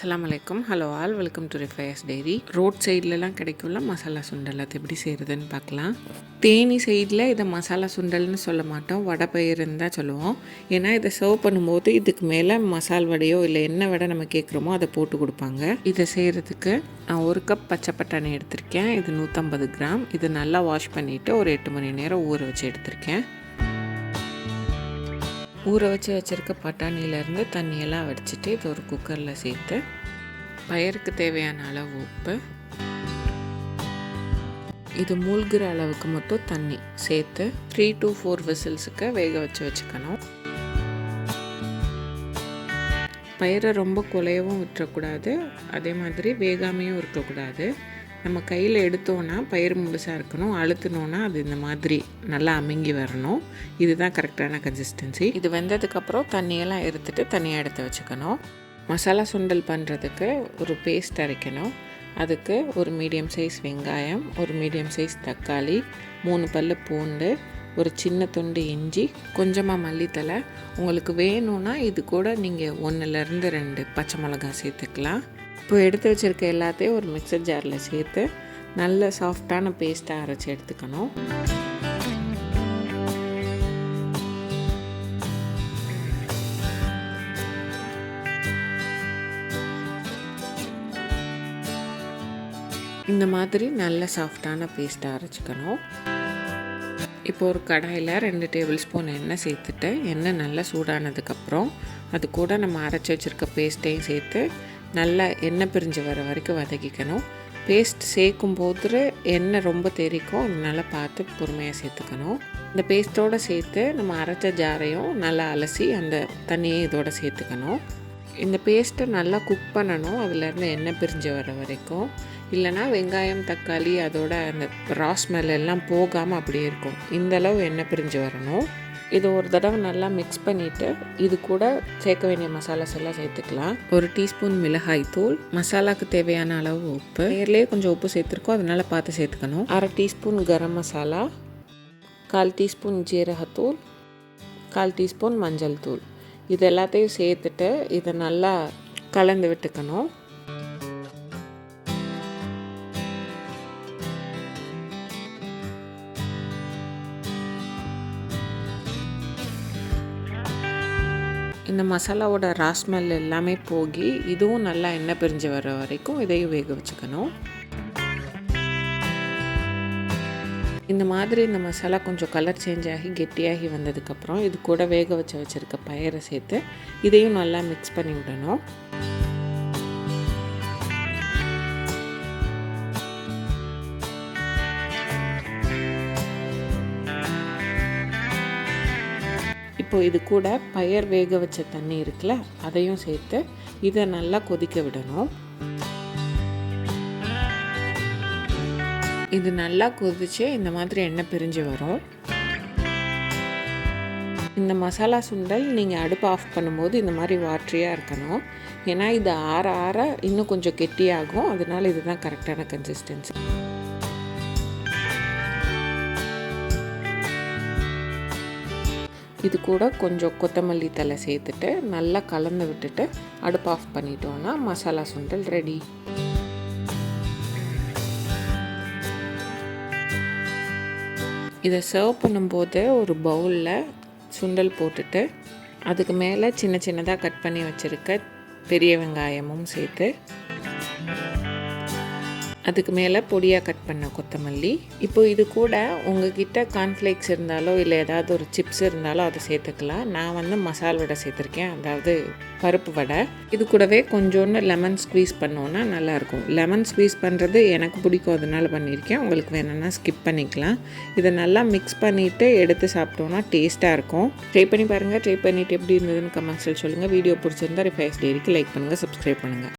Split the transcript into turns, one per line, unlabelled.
அஸ்ஸலாமு அலைக்கும். Hello all, welcome to Rifayar's diary. Road சைட்லலாம் கிடைக்கும்ல மசாலா சுண்டல், அது எப்படி செய்கிறதுன்னு பார்க்கலாம். தேனி சைடில் இதை மசாலா சுண்டல்னு சொல்ல மாட்டோம், வடை பயிறுன்னு தான் சொல்லுவோம். ஏன்னா இதை சர்வ் பண்ணும்போது இதுக்கு மேலே மசால் வடையோ இல்லை என்ன வடை நம்ம கேட்குறோமோ அதை போட்டு கொடுப்பாங்க. இதை செய்கிறதுக்கு நான் 1 கப் பச்சை பட்டாணி எடுத்திருக்கேன். இது 150 கிராம். இது நல்லா வாஷ் பண்ணிவிட்டு ஒரு 8 மணி நேரம் ஊற வச்சு எடுத்திருக்கேன். ஊற வச்சு வச்சுருக்க பட்டாணியிலேருந்து தண்ணியெல்லாம் வடிச்சிட்டு இது ஒரு குக்கரில் சேர்த்து பயிருக்கு தேவையான அளவு உப்பு, இது மூழ்கிற அளவுக்கு மட்டும் தண்ணி சேர்த்து 3 to 4 விசில்ஸுக்கு வேக வச்சு வச்சுக்கணும். பயிரை ரொம்ப குலையவும் விட்டுறக்கூடாது, அதே மாதிரி வேகாமையும் இருக்கக்கூடாது. நம்ம கையில் எடுத்தோன்னா பயிர் முழுசாக இருக்கணும், அழுத்தினோன்னா அது இந்த மாதிரி நல்லா அமுங்கி வரணும். இதுதான் கரெக்டான கன்சிஸ்டன்சி. இது வெந்ததுக்கப்புறம் தண்ணியெல்லாம் எடுத்துகிட்டு தனியாக எடுத்து வச்சுக்கணும். மசாலா சுண்டல் பண்ணுறதுக்கு ஒரு பேஸ்ட் அரைக்கணும். அதுக்கு ஒரு மீடியம் சைஸ் வெங்காயம், ஒரு மீடியம் சைஸ் தக்காளி, 3 பல்லு பூண்டு, ஒரு சின்ன துண்டு இஞ்சி, கொஞ்சமாக மல்லித்தலை. உங்களுக்கு வேணும்னா இது கூட நீங்கள் 1லேருந்து 2 பச்சை மிளகாய் சேர்த்துக்கலாம். இப்போ எடுத்து வச்சுருக்க எல்லாத்தையும் ஒரு மிக்சர் ஜாரில் சேர்த்து நல்ல சாஃப்டான பேஸ்ட்டாக அரைச்சி எடுத்துக்கணும். இந்த மாதிரி நல்ல சாஃப்டான பேஸ்ட்டாக அரைச்சிக்கணும். இப்போ ஒரு கடாயில் 2 டேபிள் ஸ்பூன் எண்ணெய் சேர்த்துட்டு எண்ணெய் நல்லா சூடானதுக்கப்புறம் அது கூட நம்ம அரைச்சி வச்சுருக்க பேஸ்ட்டையும் சேர்த்து நல்லா எண்ணெய் பிரிஞ்சு வர வரைக்கும் வதக்கிக்கணும். பேஸ்ட் சேர்க்கும் போது எண்ணெய் ரொம்ப தெரிக்கும், அதனால பார்த்து பொறுமையாக சேர்த்துக்கணும். இந்த பேஸ்ட்டோடு சேர்த்து நம்ம அரைச்ச ஜாரையும் நல்லா அலசி அந்த தண்ணியை இதோடு சேர்த்துக்கணும். இந்த பேஸ்ட்டை நல்லா குக் பண்ணணும், அதுலேருந்து எண்ணெய் பிரிஞ்சு வர வரைக்கும். இல்லைனா வெங்காயம் தக்காளி அதோட அந்த ரா ஸ்மெல் எல்லாம் போகாமல் அப்படியே இருக்கும். இந்தளவு எண்ணெய் பிரிஞ்சு வரணும். இது ஒரு தடவை நல்லா மிக்ஸ் பண்ணிவிட்டு இது கூட சேர்க்க வேண்டிய மசாலாஸ் எல்லாம் சேர்த்துக்கலாம். 1 டீஸ்பூன் மிளகாய் தூள், மசாலாவுக்கு தேவையான அளவு உப்பு, நேர்லேயே கொஞ்சம் உப்பு சேர்த்துருக்கோம் அதனால் பார்த்து சேர்த்துக்கணும். 1/2 டீஸ்பூன் கரம் மசாலா, 1/4 டீஸ்பூன் ஜீரகத்தூள், 1/4 டீஸ்பூன் மஞ்சள் தூள். இது எல்லாத்தையும் சேர்த்துட்டு இதை நல்லா கலந்து விட்டுக்கணும். இந்த மசாலாவோட ரா ஸ்மெல் எல்லாமே போகி இதுவும் நல்லா எண்ணெய் பிரிஞ்சு வர வரைக்கும் இதையும் வேக வச்சுக்கணும். இந்த மாதிரி இந்த மசாலா கொஞ்சம் கலர் சேஞ்ச் ஆகி கெட்டியாகி வந்ததுக்கப்புறம் இது கூட வேக வச்சுருக்க பயிரை சேர்த்து இதையும் நல்லா மிக்ஸ் பண்ணி விடணும். இப்போ இது கூட பயிர் வேக வச்ச தண்ணி இருக்குல்ல, அதையும் சேர்த்து இதை நல்லா கொதிக்க விடணும். இது நல்லா கொதிச்சு இந்த மாதிரி எண்ணெய் பிரிஞ்சு வரும். இந்த மசாலா சுண்டல் நீங்கள் அடுப்பு ஆஃப் பண்ணும்போது இந்த மாதிரி வாட்டரியாக இருக்கணும். ஏன்னா இது ஆற ஆற இன்னும் கொஞ்சம் கெட்டியாகும், அதனால இதுதான் கரெக்டான கன்சிஸ்டன்சி. இது கூட கொஞ்சம் கொத்தமல்லி தலை சேர்த்துட்டு நல்லா கலந்து விட்டுட்டு அடுப்பு ஆஃப் பண்ணிட்டோன்னா மசாலா சுண்டல் ரெடி. இதை சர்வ் பண்ணும்போது ஒரு பவுலில் சுண்டல் போட்டுட்டு அதுக்கு மேலே சின்ன சின்னதாக கட் பண்ணி வச்சுருக்க பெரிய வெங்காயமும் சேர்த்து அதுக்கு மேலே பொடியாக கட் பண்ண கொத்தமல்லி. இப்போ இது கூட உங்ககிட்ட கார்ன்ஃப்ளேக்ஸ் இருந்தாலோ இல்லை ஏதாவது ஒரு சிப்ஸ் இருந்தாலோ அதை சேர்த்துக்கலாம். நான் மசால் வடை சேர்த்துருக்கேன், அதாவது பருப்பு வடை. இது கூடவே கொஞ்சோன்னு லெமன் ஸ்க்வீஸ் பண்ணோன்னா நல்லாயிருக்கும். லெமன் ஸ்க்வீஸ் பண்ணுறது எனக்கு பிடிக்கும், அதனால பண்ணியிருக்கேன். உங்களுக்கு வேணும்னா ஸ்கிப் பண்ணிக்கலாம். இதை நல்லா மிக்ஸ் பண்ணிவிட்டு எடுத்து சாப்பிட்டோன்னா டேஸ்ட்டாக இருக்கும். ட்ரை பண்ணி பாருங்கள். ட்ரை பண்ணிவிட்டு எப்படி இருந்ததுன்னு கமெண்ட்ஸில் சொல்லுங்கள். வீடியோ பிடிச்சிருந்தா ரிஃபயர்ஸ் டைரிக்கு லைக் பண்ணுங்கள், சப்ஸ்கிரைப் பண்ணுங்கள்.